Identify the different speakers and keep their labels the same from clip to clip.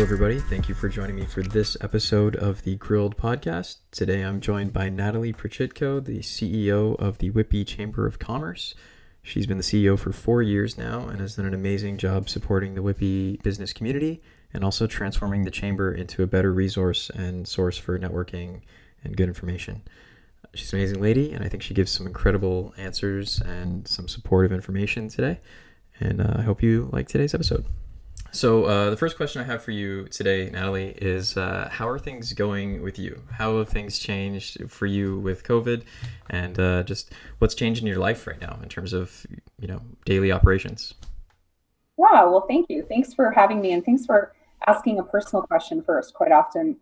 Speaker 1: everybody. Thank you for joining me for this episode of the Grilled Podcast. Today, I'm joined by Natalie Prychitko, the CEO of the Whitby Chamber of Commerce. She's been the CEO for 4 years now and has done an amazing job supporting the Whitby business community and also transforming the chamber into a better resource and source for networking and good information. She's an amazing lady, and I think she gives some incredible answers and some supportive information today. And I hope you like today's episode. So the first question I have for you today, Natalie, is how are things going with you? How have things changed for you with COVID, and just what's changed in your life right now in terms of, daily operations?
Speaker 2: Yeah, well, thank you. Thanks for having me, and thanks for asking a personal question first. Quite often,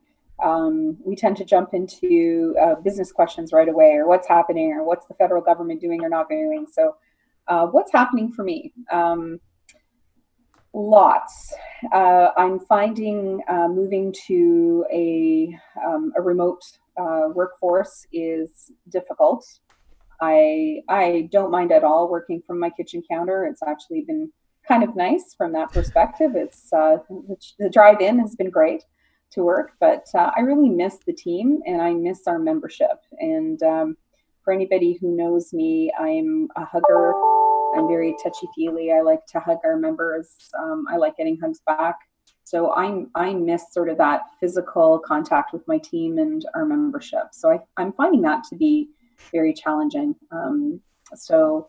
Speaker 2: we tend to jump into business questions right away, or what's happening, or what's the federal government doing or not doing. So what's happening for me? Lots. I'm finding moving to a remote workforce is difficult. I don't mind at all working from my kitchen counter. It's actually been kind of nice from that perspective. It's the drive-in has been great to work, but I really miss the team and I miss our membership. And for anybody who knows me, I'm a hugger. I'm very touchy-feely. I like to hug our members. I like getting hugs back. So I miss sort of that physical contact with my team and our membership. So I'm finding that to be very challenging. So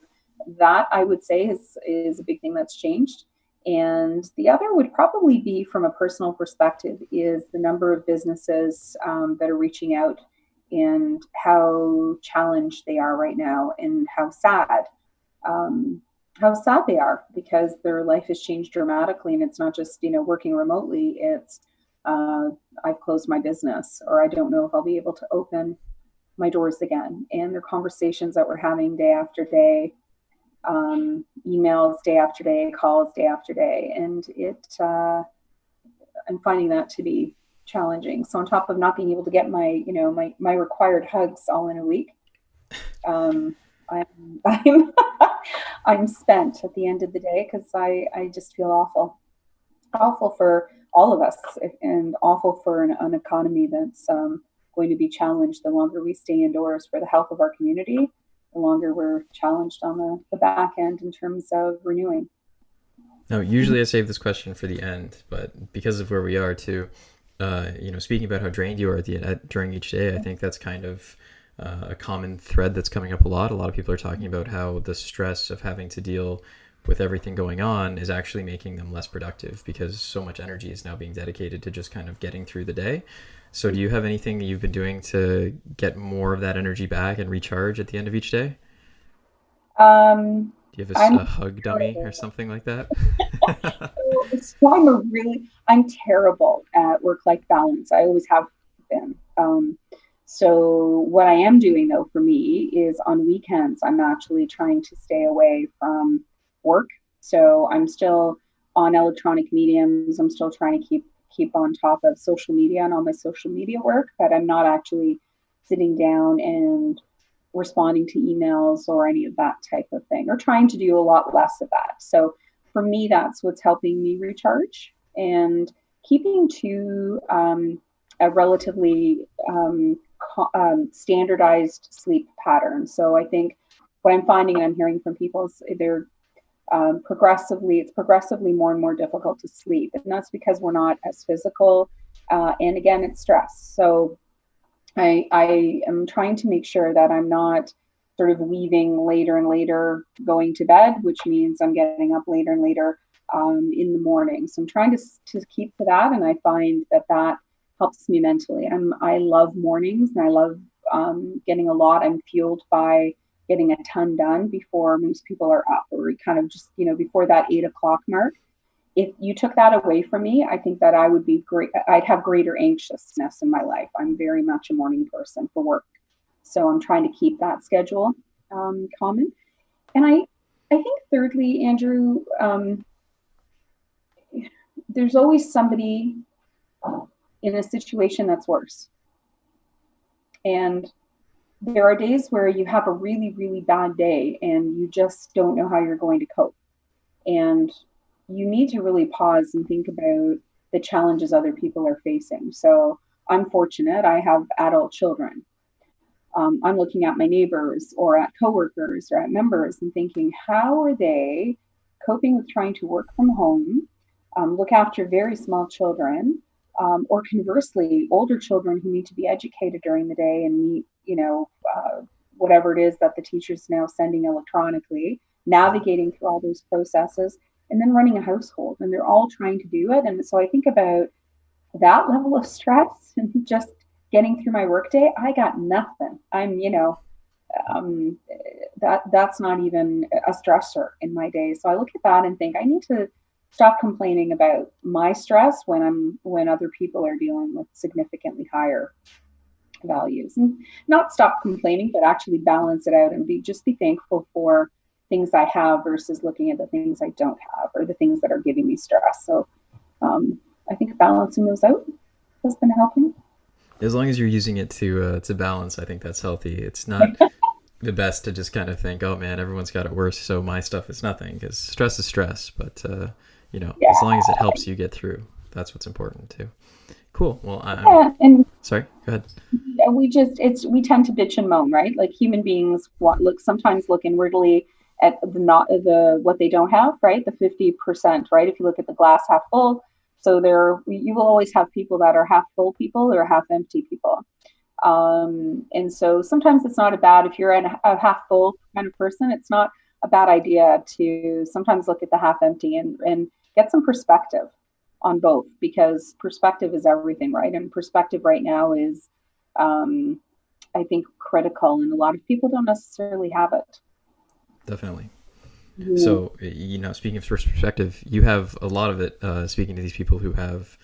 Speaker 2: that I would say is a big thing that's changed. And the other would probably be, from a personal perspective, is the number of businesses that are reaching out and how challenged they are right now, and how sad they are, because their life has changed dramatically. And it's not just, working remotely. It's I've closed my business, or I don't know if I'll be able to open my doors again. And they're conversations that we're having day after day, emails day after day, calls day after day. And I'm finding that to be challenging. So on top of not being able to get my required hugs all in a week, I'm I'm spent at the end of the day, because I just feel awful for all of us, and awful for an economy that's going to be challenged the longer we stay indoors, for the health of our community, the longer we're challenged on the back end in terms of renewing.
Speaker 1: Now, usually I save this question for the end, but because of where we are too, speaking about how drained you are during each day, I think that's kind of a common thread that's coming up a lot. A lot of people are talking about how the stress of having to deal with everything going on is actually making them less productive, because so much energy is now being dedicated to just kind of getting through the day. So do you have anything that you've been doing to get more of that energy back and recharge at the end of each day? Do you have a hug dummy or something like that?
Speaker 2: I'm terrible at work-life balance. I always have been. So what I am doing, though, for me, is on weekends, I'm actually trying to stay away from work. So I'm still on electronic mediums. I'm still trying to keep on top of social media and all my social media work, but I'm not actually sitting down and responding to emails or any of that type of thing, or trying to do a lot less of that. So for me, that's what's helping me recharge, and keeping to a relatively standardized sleep pattern. So I think what I'm finding, and I'm hearing from people, is they're progressively more and more difficult to sleep. And that's because we're not as physical. And again, it's stress. So I am trying to make sure that I'm not sort of leaving later and later going to bed, which means I'm getting up later and later in the morning. So I'm trying to keep to that. And I find that helps me mentally. I love mornings, and I love getting a lot. I'm fueled by getting a ton done before most people are up, or kind of just, before that 8 o'clock mark. If you took that away from me, I think that I would be great. I'd have greater anxiousness in my life. I'm very much a morning person for work. So I'm trying to keep that schedule common. And I think thirdly, Andrew, there's always somebody in a situation that's worse. And there are days where you have a really, really bad day and you just don't know how you're going to cope. And you need to really pause and think about the challenges other people are facing. So I'm fortunate. I have adult children. I'm looking at my neighbors or at coworkers or at members and thinking, how are they coping with trying to work from home, look after very small children, or conversely, older children who need to be educated during the day and meet, whatever it is that the teacher's now sending electronically, navigating through all those processes, and then running a household. And they're all trying to do it. And so I think about that level of stress and just getting through my workday. I got nothing. That's not even a stressor in my day. So I look at that and think I need to stop complaining about my stress when other people are dealing with significantly higher values, and not stop complaining, but actually balance it out and be thankful for things I have versus looking at the things I don't have or the things that are giving me stress. So I think balancing those out has been helping.
Speaker 1: As long as you're using it to balance, I think that's healthy. It's not the best to just kind of think, oh man, everyone's got it worse, so my stuff is nothing, because stress is stress. But as long as it helps you get through, that's what's important too. Cool. Well, sorry, go ahead.
Speaker 2: We tend to bitch and moan, right? Like human beings sometimes look inwardly at what they don't have, right? The 50%, right? If you look at the glass half full, so you will always have people that are half full people or half empty people. And so sometimes it's not if you're a half full kind of person, it's not a bad idea to sometimes look at the half empty and get some perspective on both, because perspective is everything, right? And perspective right now is, I think, critical, and a lot of people don't necessarily have it.
Speaker 1: Definitely. Mm-hmm. So, speaking of perspective, you have a lot of it, speaking to these people who have,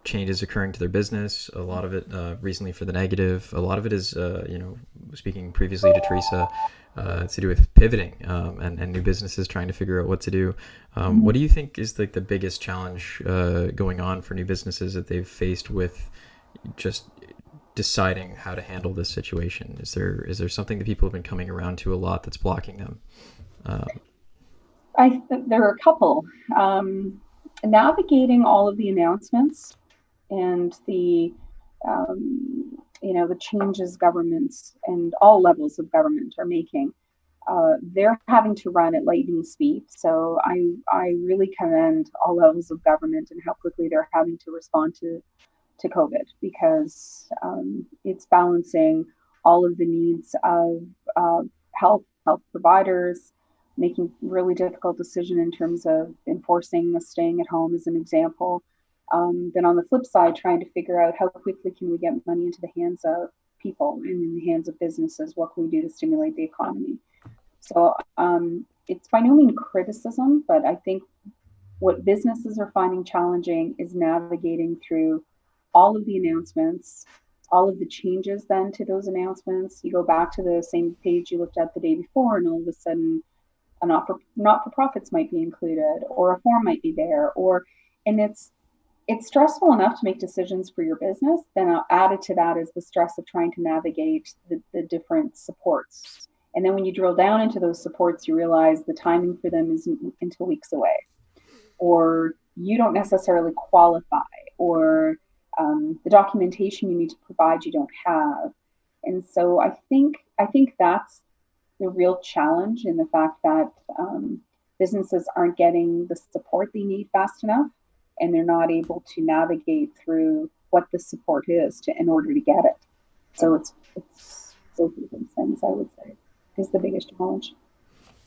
Speaker 1: changes occurring to their business, a lot of it recently for the negative, a lot of it is, speaking previously to Teresa, to do with pivoting and new businesses trying to figure out what to do. What do you think is like the biggest challenge going on for new businesses that they've faced with just deciding how to handle this situation? Is there something that people have been coming around to a lot that's blocking them?
Speaker 2: I think there are a couple. Navigating all of the announcements and the changes governments and all levels of government are making. They're having to run at lightning speed. So I really commend all levels of government and how quickly they're having to respond to COVID, because it's balancing all of the needs of health providers, making really difficult decision in terms of enforcing the staying at home as an example. Then on the flip side, trying to figure out how quickly can we get money into the hands of people and in the hands of businesses. What can we do to stimulate the economy? So it's by no means criticism, but I think what businesses are finding challenging is navigating through all of the announcements, all of the changes then to those announcements. You go back to the same page you looked at the day before, and all of a sudden a not-for-profits might be included, or a form might be there, and it's stressful enough to make decisions for your business. Then added to that is the stress of trying to navigate the different supports. And then when you drill down into those supports, you realize the timing for them is until weeks away, or you don't necessarily qualify, or the documentation you need to provide you don't have. And so I think that's the real challenge, in the fact that businesses aren't getting the support they need fast enough, and they're not able to navigate through what the support is in order to get it. So it's both of those things, I would say, is the biggest challenge.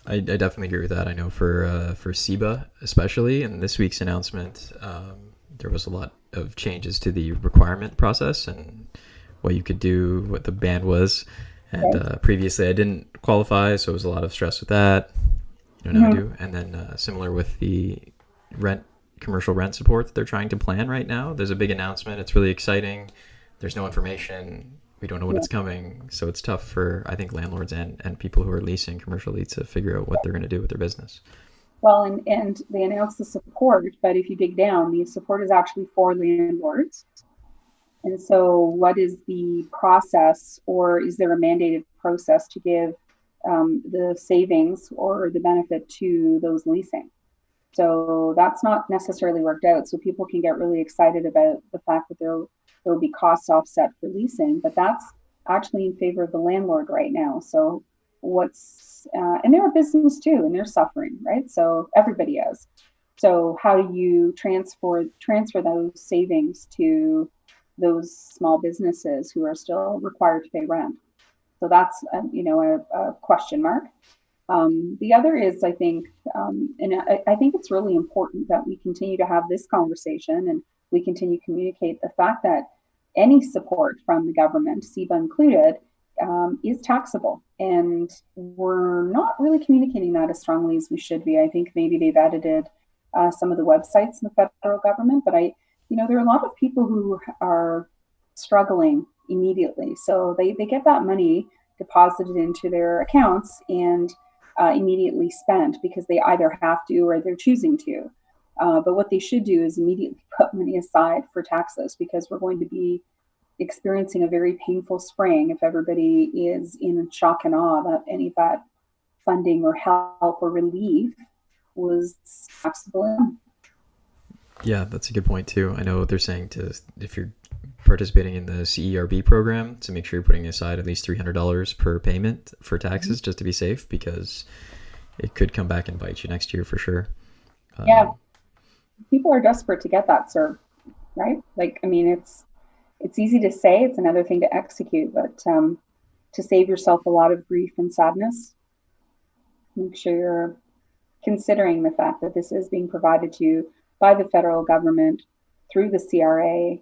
Speaker 1: I definitely agree with that. I know for Seba especially, in this week's announcement, there was a lot of changes to the requirement process and what you could do, what the ban was. And previously I didn't qualify, so it was a lot of stress with that. Now I do. And then similar with the commercial rent support that they're trying to plan right now. There's a big announcement. It's really exciting. There's no information. We don't know when it's coming. So it's tough for, I think, landlords and people who are leasing commercially to figure out what they're going to do with their business.
Speaker 2: Well, and they announced the support, but if you dig down, the support is actually for landlords. And so what is the process, or is there a mandated process to give the savings or the benefit to those leasing? So that's not necessarily worked out. So people can get really excited about the fact that there will be cost offset for leasing, but that's actually in favor of the landlord right now. So and they're a business too, and they're suffering, right? So everybody is. So how do you transfer those savings to those small businesses who are still required to pay rent? So that's a question mark. The other is, I think, and I think it's really important that we continue to have this conversation and we continue to communicate the fact that any support from the government, Seba included, is taxable. And we're not really communicating that as strongly as we should be. I think maybe they've edited some of the websites in the federal government, but there are a lot of people who are struggling immediately. So they get that money deposited into their accounts and immediately spent because they either have to or they're choosing to. But what they should do is immediately put money aside for taxes, because we're going to be experiencing a very painful spring if everybody is in shock and awe that any of that funding or help or relief was taxable.
Speaker 1: Yeah, that's a good point too. I know what they're saying if you're participating in the CERB program, to make sure you're putting aside at least $300 per payment for taxes, just to be safe, because it could come back and bite you next year for sure.
Speaker 2: Yeah, people are desperate to get that served, right? Like, I mean, it's easy to say, it's another thing to execute, but to save yourself a lot of grief and sadness, make sure you're considering the fact that this is being provided to you by the federal government through the CRA.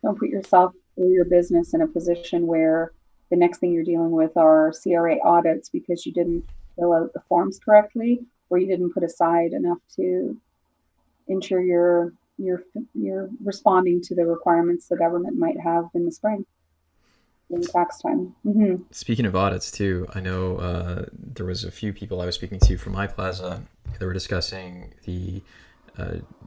Speaker 2: Don't put yourself or your business in a position where the next thing you're dealing with are CRA audits because you didn't fill out the forms correctly, or you didn't put aside enough to ensure you're responding to the requirements the government might have in the spring, in tax time. Mm-hmm.
Speaker 1: Speaking of audits too, I know there was a few people I was speaking to from my plaza that were discussing the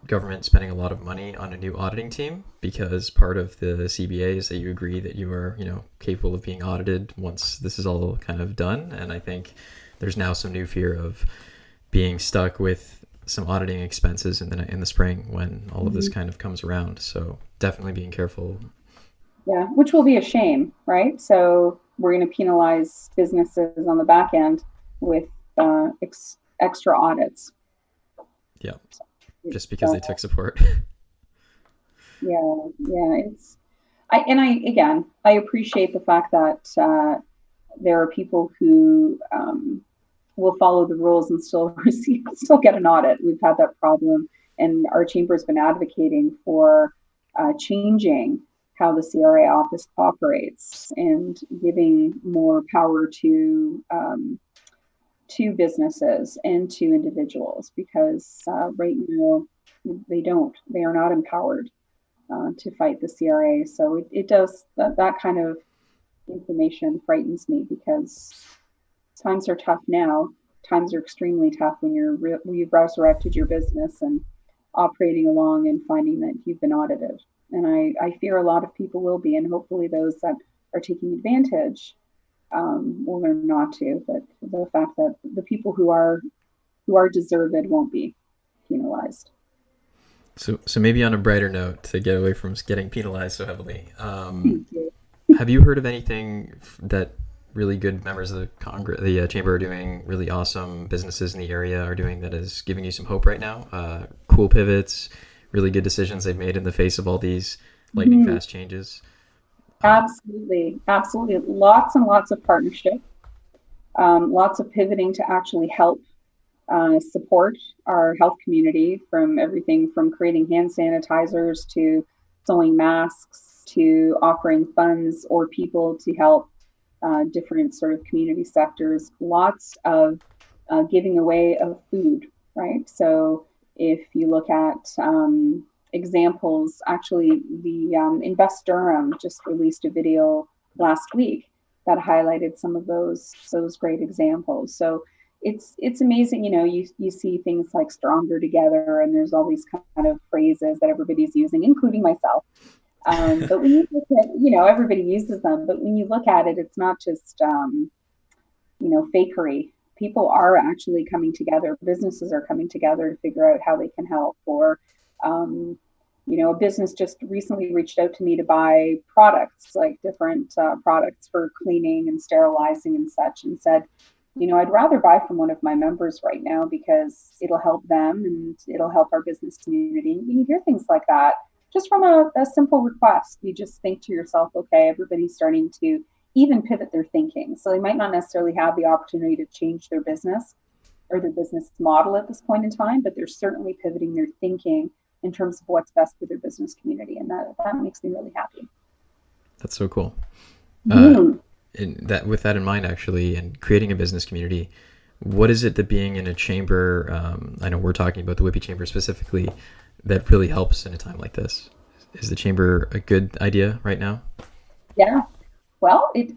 Speaker 1: government spending a lot of money on a new auditing team, because part of the CBA is that you agree that you are, capable of being audited once this is all kind of done. And I think there's now some new fear of being stuck with some auditing expenses in the spring when all of this kind of comes around. So definitely being careful.
Speaker 2: Yeah, which will be a shame, right? So we're going to penalize businesses on the back end with extra audits.
Speaker 1: Yeah. Just because they took support.
Speaker 2: Yeah. I appreciate the fact that there are people who will follow the rules and still get an audit. We've had that problem, and our chamber has been advocating for changing how the CRA office operates and giving more power to businesses and to individuals, because right now they are not empowered to fight the CRA. So it does, that kind of information frightens me, because times are tough now. Times are extremely tough when you've resurrected your business and operating along and finding that you've been audited. And I fear a lot of people will be, and hopefully those that are taking advantage will learn not to. But the fact that the people who are deserved won't be penalized.
Speaker 1: So maybe on a brighter note, to get away from getting penalized so heavily, have you heard of anything that really good members of the chamber are doing, really awesome businesses in the area are doing, that is giving you some hope right now? Cool pivots, really good decisions they've made in the face of all these lightning fast changes.
Speaker 2: Absolutely. Lots and lots of partnership, lots of pivoting to actually help support our health community, from everything from creating hand sanitizers to sewing masks to offering funds or people to help different sort of community sectors. Lots of giving away of food, right? So if you look at examples, actually the Invest Durham just released a video last week that highlighted some of those great examples. So it's amazing, you see things like stronger together, and there's all these kind of phrases that everybody's using, including myself. But when you look at, everybody uses them, but when you look at it, it's not just, fakery. people are actually coming together. Businesses are coming together to figure out how they can help. Or, a business just recently reached out to me to buy products, like different products for cleaning and sterilizing and such, and said, I'd rather buy from one of my members right now because it'll help them and it'll help our business community. And you hear things like that just from a simple request. You just think to yourself, okay, everybody's starting to even pivot their thinking. So they might not necessarily have the opportunity to change their business or their business model at this point in time, but they're certainly pivoting their thinking in terms of what's best for their business community. And that makes me really happy.
Speaker 1: That's so cool.
Speaker 2: Mm.
Speaker 1: With that in mind, actually, and creating a business community, what is it that being in a chamber, I know we're talking about the Whitby Chamber specifically, that really helps in a time like this? Is the chamber a good idea right now?
Speaker 2: Yeah, well, it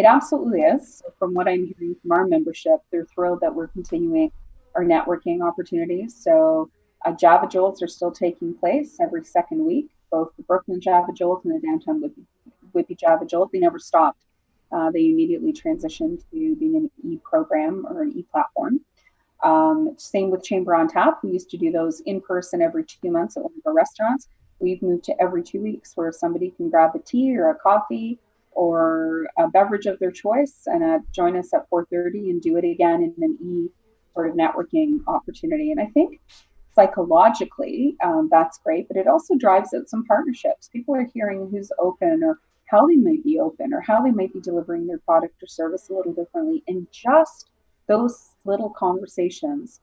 Speaker 2: absolutely is. So from what I'm hearing from our membership, they're thrilled that we're continuing our networking opportunities. So Java Jolts are still taking place every second week, both the Brooklyn Java Jolt and the downtown Whitby Java Jolt. They never stopped. They immediately transitioned to being an e-program or an e-platform. Same with Chamber on Tap. We used to do those in person every 2 months at one of our restaurants. We've moved to every 2 weeks, where somebody can grab a tea or a coffee or a beverage of their choice and join us at 4:30 and do it again in an sort of networking opportunity. And I think psychologically, that's great, but it also drives out some partnerships. People are hearing who's open or how they might be open or how they might be delivering their product or service a little differently. And just those little conversations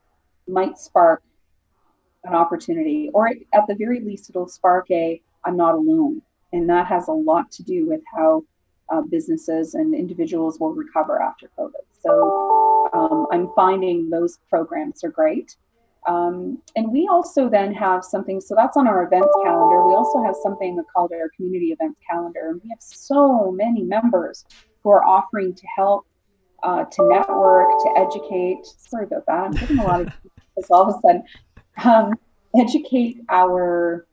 Speaker 2: might spark an opportunity, or at the very least, it'll spark I'm not alone. And that has a lot to do with how businesses and individuals will recover after COVID. So I'm finding those programs are great. And we also then have something, so that's on our events calendar. We also have something called our community events calendar. And we have so many members who are offering to help, to network, to educate. Sorry about that. I'm getting a lot of all of a sudden. Educate our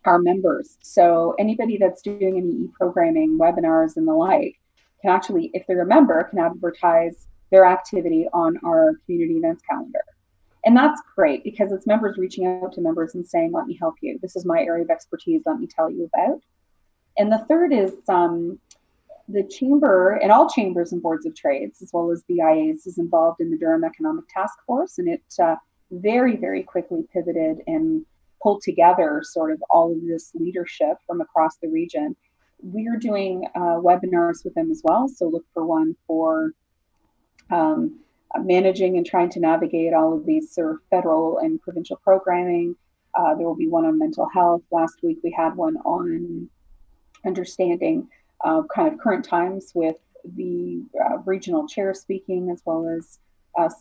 Speaker 2: members. So anybody that's doing any e-programming, webinars and the like can actually, if they're a member, can advertise their activity on our community events calendar. And that's great because it's members reaching out to members and saying, let me help you. This is my area of expertise. Let me tell you about. And the third is the chamber, and all chambers and boards of trades, as well as BIAs, is involved in the Durham Economic Task Force. And it very, very quickly pivoted and pulled together sort of all of this leadership from across the region. We're doing webinars with them as well. So look for one for managing and trying to navigate all of these sort of federal and provincial programming. There will be one on mental health. Last week we had one on understanding kind of current times with the regional chair speaking, as well as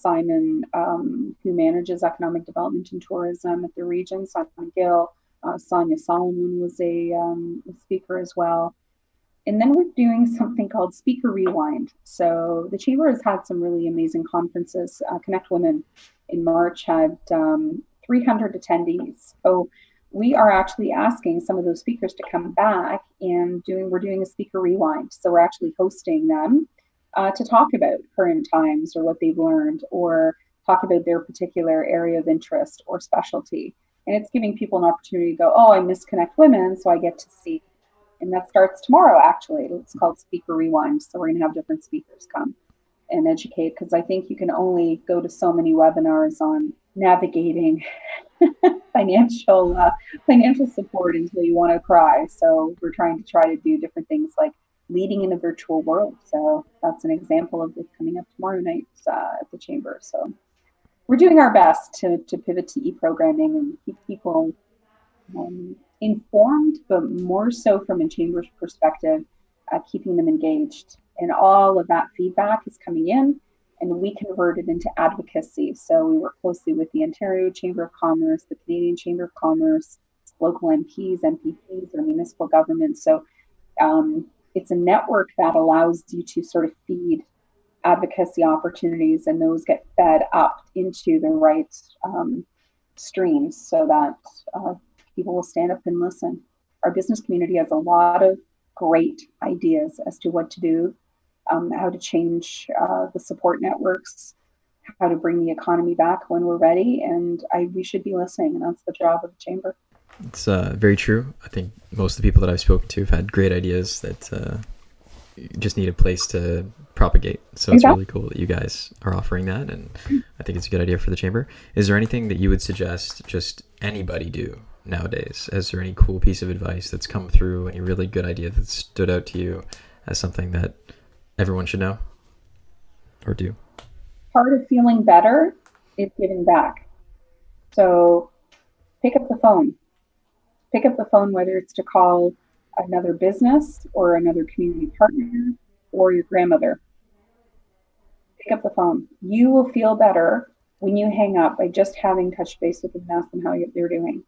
Speaker 2: Simon, who manages economic development and tourism at the region. Simon Gill, Sonia Solomon was a speaker as well. And then we're doing something called Speaker Rewind. So the Chamber has had some really amazing conferences. Connect Women in March had 300 attendees. So we are actually asking some of those speakers to come back and we're doing a Speaker Rewind. So we're actually hosting them to talk about current times or what they've learned, or talk about their particular area of interest or specialty. And it's giving people an opportunity to go, oh, I miss Connect Women, so I get to see. And that starts tomorrow, actually. It's called Speaker Rewind. So we're going to have different speakers come and educate, because I think you can only go to so many webinars on navigating financial support until you want to cry. So we're trying to do different things like leading in a virtual world. So that's an example of this coming up tomorrow night at the Chamber. So we're doing our best to pivot to e-programming and keep people informed, but more so from a Chamber's perspective, keeping them engaged. And all of that feedback is coming in, and we convert it into advocacy. So we work closely with the Ontario Chamber of Commerce, the Canadian Chamber of Commerce, local MPs, MPPs, or municipal governments. So it's a network that allows you to sort of feed advocacy opportunities, and those get fed up into the right streams so that people will stand up and listen. Our business community has a lot of great ideas as to what to do, how to change the support networks, how to bring the economy back when we're ready. And we should be listening, and that's the job of the chamber.
Speaker 1: It's very true. I think most of the people that I've spoken to have had great ideas that just need a place to propagate. So it's really cool that you guys are offering that, and I think it's a good idea for the chamber. Is there anything that you would suggest just anybody do nowadays? Is there any cool piece of advice that's come through, any really good idea that stood out to you as something that everyone should know or do?
Speaker 2: Part of feeling better is giving back. So pick up the phone. Pick up the phone, whether it's to call another business or another community partner or your grandmother. Pick up the phone. You will feel better when you hang up by just having touched base with them and ask them how they're doing.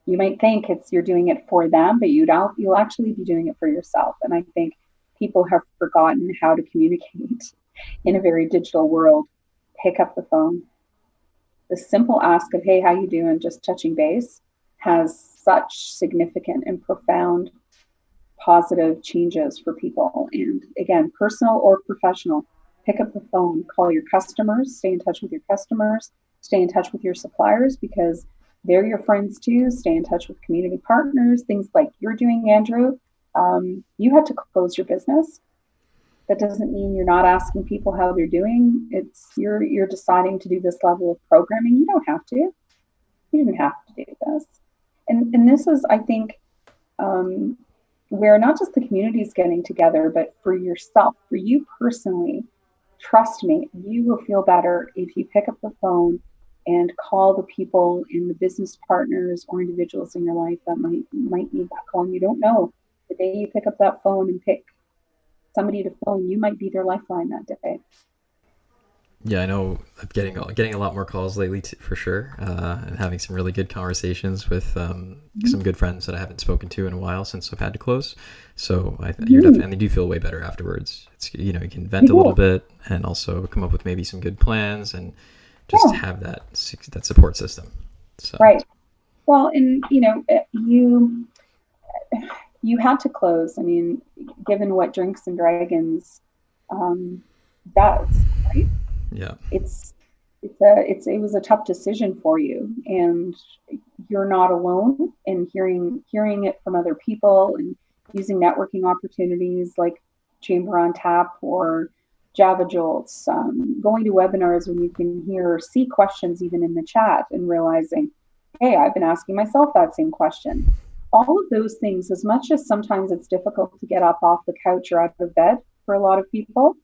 Speaker 2: You might think you're doing it for them, but you'll actually be doing it for yourself. And I think people have forgotten how to communicate in a very digital world. Pick up the phone. The simple ask of, hey, how you doing? Just touching base has such significant and profound positive changes for people. And again, personal or professional, pick up the phone, call your customers, stay in touch with your customers, stay in touch with your suppliers because they're your friends too. Stay in touch with community partners, things like you're doing, Andrew. You had to close your business. That doesn't mean you're not asking people how they're doing. It's you're deciding to do this level of programming. You don't have to. You didn't have to do this. And this is, I think, where not just the community is getting together, but for yourself, for you personally, trust me, you will feel better if you pick up the phone and call the people in the business partners or individuals in your life that might need that call. And you don't know, the day you pick up that phone and pick somebody to phone, you might be their lifeline that day.
Speaker 1: Yeah, I know I'm getting a lot more calls lately for sure, and having some really good conversations with some good friends that I haven't spoken to in a while since I've had to close. So you're definitely do feel way better afterwards. It's you can vent a little bit and also come up with maybe some good plans and just have that support system. So.
Speaker 2: Right. Well, and you had to close. I mean, given what Drinks and Dragons does, right?
Speaker 1: Yeah.
Speaker 2: It was a tough decision for you, and you're not alone. And hearing it from other people and using networking opportunities like Chamber on Tap or Java Jolts, going to webinars when you can hear or see questions even in the chat and realizing, hey, I've been asking myself that same question. All of those things, as much as sometimes it's difficult to get up off the couch or out of bed for a lot of people,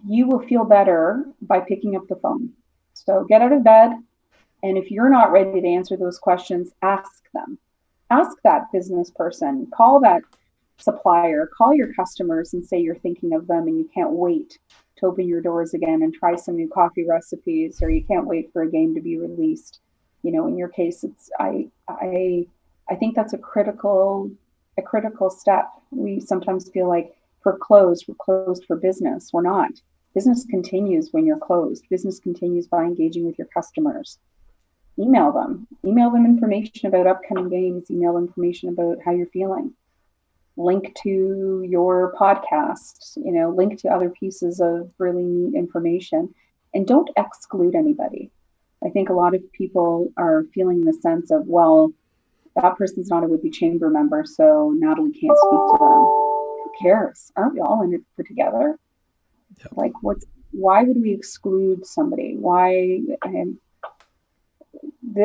Speaker 2: you will feel better by picking up the phone. So get out of bed, and if you're not ready to answer those questions, ask them. Ask that business person, call that supplier, call your customers and say you're thinking of them and you can't wait to open your doors again and try some new coffee recipes, or you can't wait for a game to be released. In your case, it's I think that's a critical step. We sometimes feel like we're closed for business. We're not. Business continues when you're closed. Business continues by engaging with your customers. Email them information about upcoming games, email information about how you're feeling. Link to your podcast, link to other pieces of really neat information, and don't exclude anybody. I think a lot of people are feeling the sense of, well, that person's not a Whitby Chamber member, so Natalie can't speak to them. Who cares? Aren't we all in it for together? Yep. Like, why would we exclude somebody? Why?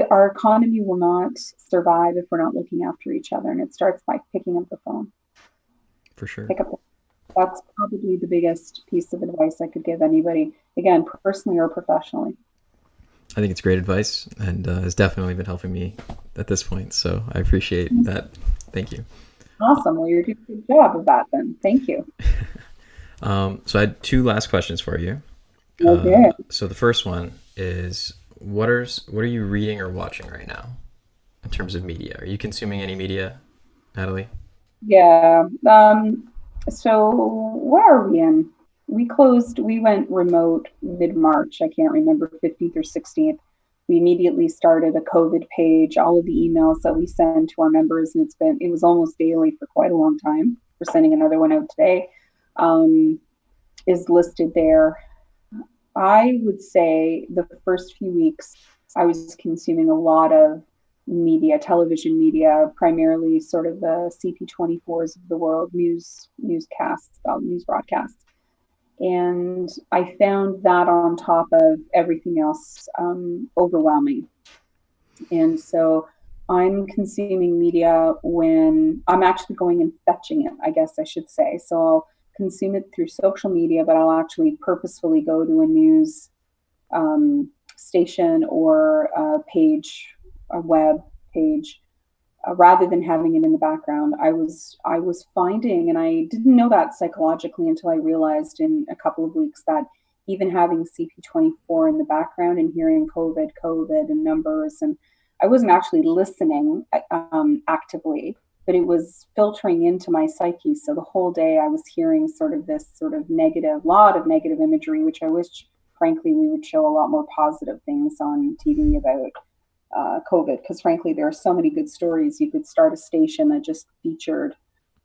Speaker 2: Our economy will not survive if we're not looking after each other, and it starts by picking up the phone.
Speaker 1: For sure.
Speaker 2: That's probably the biggest piece of advice I could give anybody, again, personally or professionally.
Speaker 1: I think it's great advice, and has definitely been helping me at this point. So I appreciate that. Thank you.
Speaker 2: Awesome. Well, you're doing a good job of that then. Thank you.
Speaker 1: So I had two last questions for you.
Speaker 2: Okay.
Speaker 1: So the first one is, what are you reading or watching right now in terms of media? Are you consuming any media, Natalie?
Speaker 2: Yeah. So what are we in? We went remote mid-March. I can't remember, 15th or 16th. We immediately started a COVID page, all of the emails that we send to our members, and it was almost daily for quite a long time. We're sending another one out today, is listed there. I would say the first few weeks I was consuming a lot of media, television media, primarily sort of the CP24s of the world, newscasts, news broadcasts. And I found that on top of everything else overwhelming. And so I'm consuming media when I'm actually going and fetching it, I guess I should say. So I'll consume it through social media, but I'll actually purposefully go to a news station or a page, a web page, rather than having it in the background. I was finding, and I didn't know that psychologically until I realized in a couple of weeks that even having CP24 in the background and hearing COVID, and numbers, and I wasn't actually listening actively, but it was filtering into my psyche. So the whole day I was hearing sort of this sort of negative, lot of negative imagery, which I wish, frankly, we would show a lot more positive things on TV about COVID, because frankly, there are so many good stories. You could start a station that just featured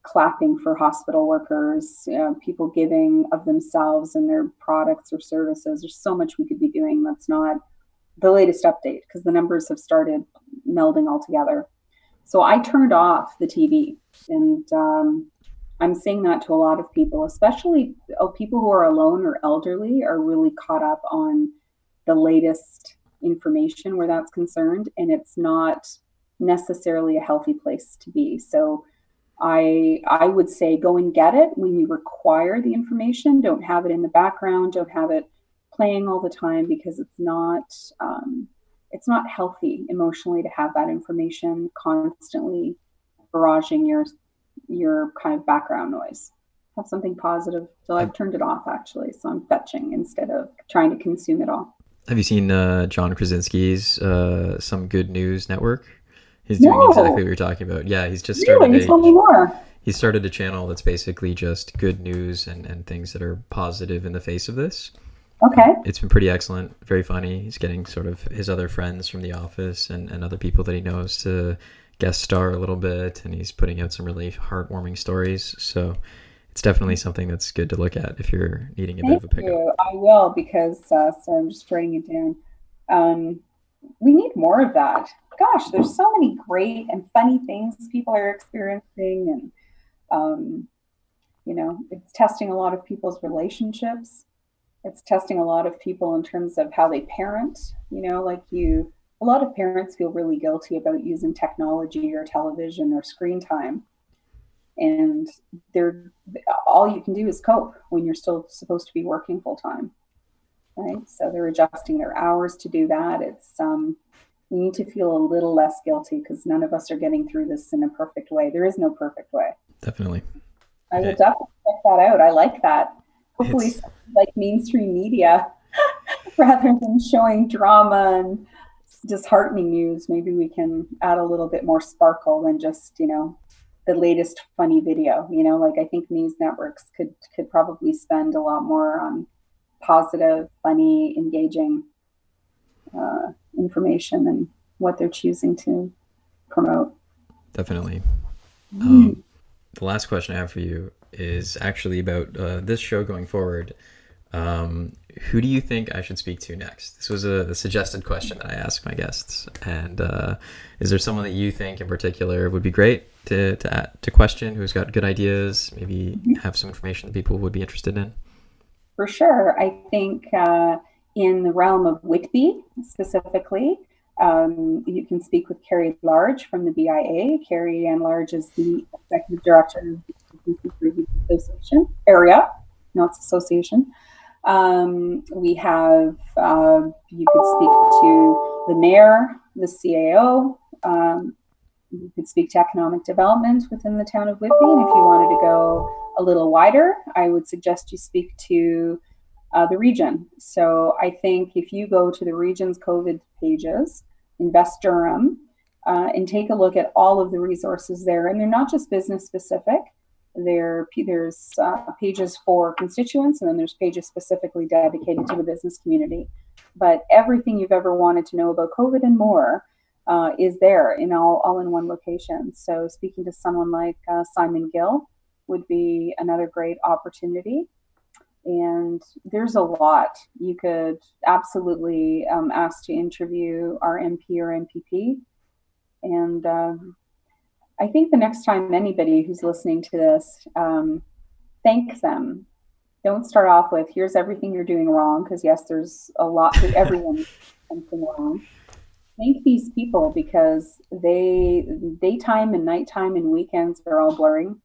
Speaker 2: clapping for hospital workers, people giving of themselves and their products or services. There's so much we could be doing that's not the latest update, because the numbers have started melding all together. So I turned off the TV, and I'm saying that to a lot of people, especially people who are alone or elderly, are really caught up on the latest information where that's concerned, and it's not necessarily a healthy place to be. So I would say go and get it when you require the information. Don't have it in the background. Don't have it playing all the time, because it's not healthy emotionally to have that information constantly barraging your kind of background noise. Have something positive. So I've turned it off, actually. So I'm fetching instead of trying to consume it all.
Speaker 1: Have you seen John Krasinski's Some Good News Network? He's doing exactly what
Speaker 2: No,
Speaker 1: you're talking about. Yeah, he's just started
Speaker 2: really, tell me more.
Speaker 1: he started a channel that's basically just good news and things that are positive in the face of this.
Speaker 2: Okay.
Speaker 1: It's been pretty excellent, very funny. He's getting sort of his other friends from the office and other people that he knows to guest star a little bit, and he's putting out some really heartwarming stories. So it's definitely something that's good to look at if you're needing a bit
Speaker 2: Thank
Speaker 1: of a pickup.
Speaker 2: you. I will, because so I'm just writing it down. We need more of that. Gosh, there's so many great and funny things people are experiencing, and it's testing a lot of people's relationships. It's testing a lot of people in terms of how they parent. A lot of parents feel really guilty about using technology or television or screen time, and they're all you can do is cope when you're still supposed to be working full time, right? So they're adjusting their hours to do that. It's we need to feel a little less guilty, because none of us are getting through this in a perfect way. There is no perfect way.
Speaker 1: Definitely.
Speaker 2: I will
Speaker 1: Okay.
Speaker 2: definitely check that out. I like that. Hopefully,
Speaker 1: It's
Speaker 2: something like mainstream media rather than showing drama and disheartening news. Maybe we can add a little bit more sparkle than just the latest funny video. Like, I think news networks could probably spend a lot more on positive, funny, engaging information than what they're choosing to promote.
Speaker 1: definitely.
Speaker 2: Mm.
Speaker 1: The last question I have for you is actually about this show going forward. Who do you think I should speak to next? This was a suggested question that I asked my guests, and is there someone that you think in particular would be great to question, who's got good ideas, maybe have some information that people would be interested in?
Speaker 2: For sure. I think in the realm of Whitby specifically, you can speak with Carrie Large from the BIA. Carrie Ann Large is the executive director of the Business Improvement Association area, not association. We have, you could speak to the mayor, the CAO. You could speak to economic development within the town of Whitby. And if you wanted to go a little wider, I would suggest you speak to the region. So I think if you go to the region's COVID pages, Invest Durham, and take a look at all of the resources there, and they're not just business specific. There's pages for constituents, and then there's pages specifically dedicated to the business community. But everything you've ever wanted to know about COVID and more is there in all in one location. So speaking to someone like Simon Gill would be another great opportunity. And there's a lot. You could absolutely ask to interview our MP or MPP. And I think the next time anybody who's listening to this, thank them. Don't start off with, here's everything you're doing wrong, because yes, there's a lot, everyone does something wrong. Thank these people, because daytime and nighttime and weekends are all blurring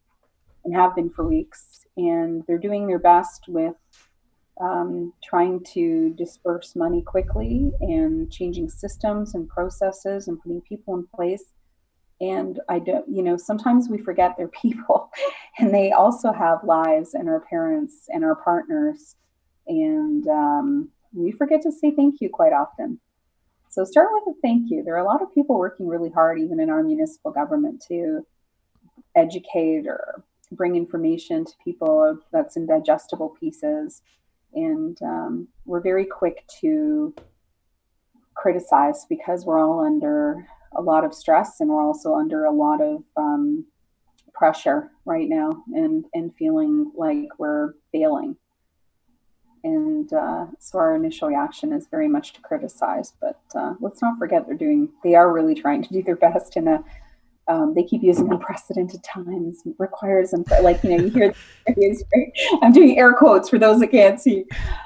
Speaker 2: and have been for weeks. And they're doing their best with trying to disperse money quickly and changing systems and processes and putting people in place. And I don't, sometimes we forget they're people and they also have lives, and our parents and our partners. And we forget to say thank you quite often. So start with a thank you. There are a lot of people working really hard, even in our municipal government, to educate or bring information to people that's in digestible pieces. And we're very quick to criticize because we're all under a lot of stress, and we're also under a lot of pressure right now, and feeling like we're failing. And so our initial reaction is very much to criticize, but let's not forget they are really trying to do their best in a they keep using unprecedented times, requires them, like, you hear I'm doing air quotes for those that can't see.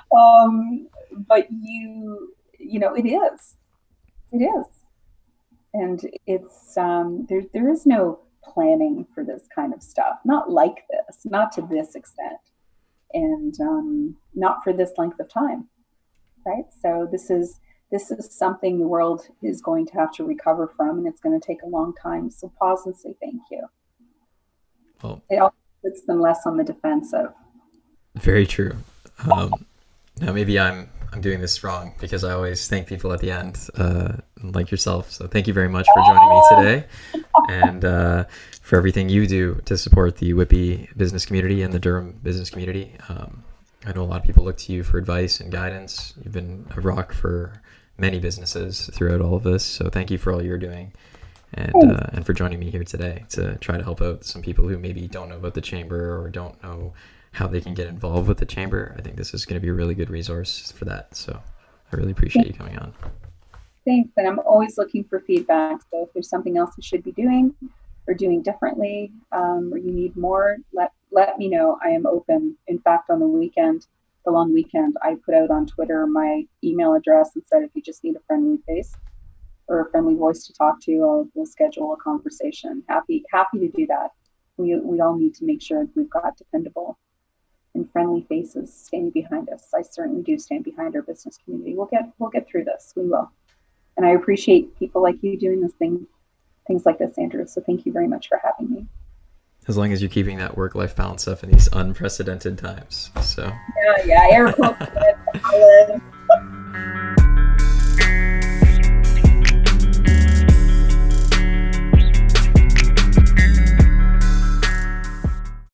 Speaker 2: But it is. And it's there is no planning for this kind of stuff, not like this, not to this extent, and not for this length of time, right? So this is something the world is going to have to recover from, and it's going to take a long time. So pause and say thank you.
Speaker 1: Well,
Speaker 2: it also puts them less on the defensive.
Speaker 1: Very true. Now maybe I'm doing this wrong, because I always thank people at the end, like yourself. So thank you very much for joining me today, and for everything you do to support the Whitby business community and the Durham business community. I know a lot of people look to you for advice and guidance. You've been a rock for many businesses throughout all of this. So thank you for all you're doing, and for joining me here today to try to help out some people who maybe don't know about the chamber or don't know how they can get involved with the chamber. I think this is going to be a really good resource for that. So I really appreciate you coming on.
Speaker 2: Thanks. And I'm always looking for feedback. So if there's something else you should be doing or doing differently, or you need more, let me know. I am open. In fact, on the long weekend, I put out on Twitter my email address and said, if you just need a friendly face or a friendly voice to talk to, we'll schedule a conversation. Happy to do that. We all need to make sure we've got dependable and friendly faces standing behind us. I certainly do stand behind our business community. We'll get through this. We will. And I appreciate people like you doing things like this, Andrew. So thank you very much for having me.
Speaker 1: As long as you're keeping that work-life balance up in these unprecedented times. So
Speaker 2: yeah, air quotes.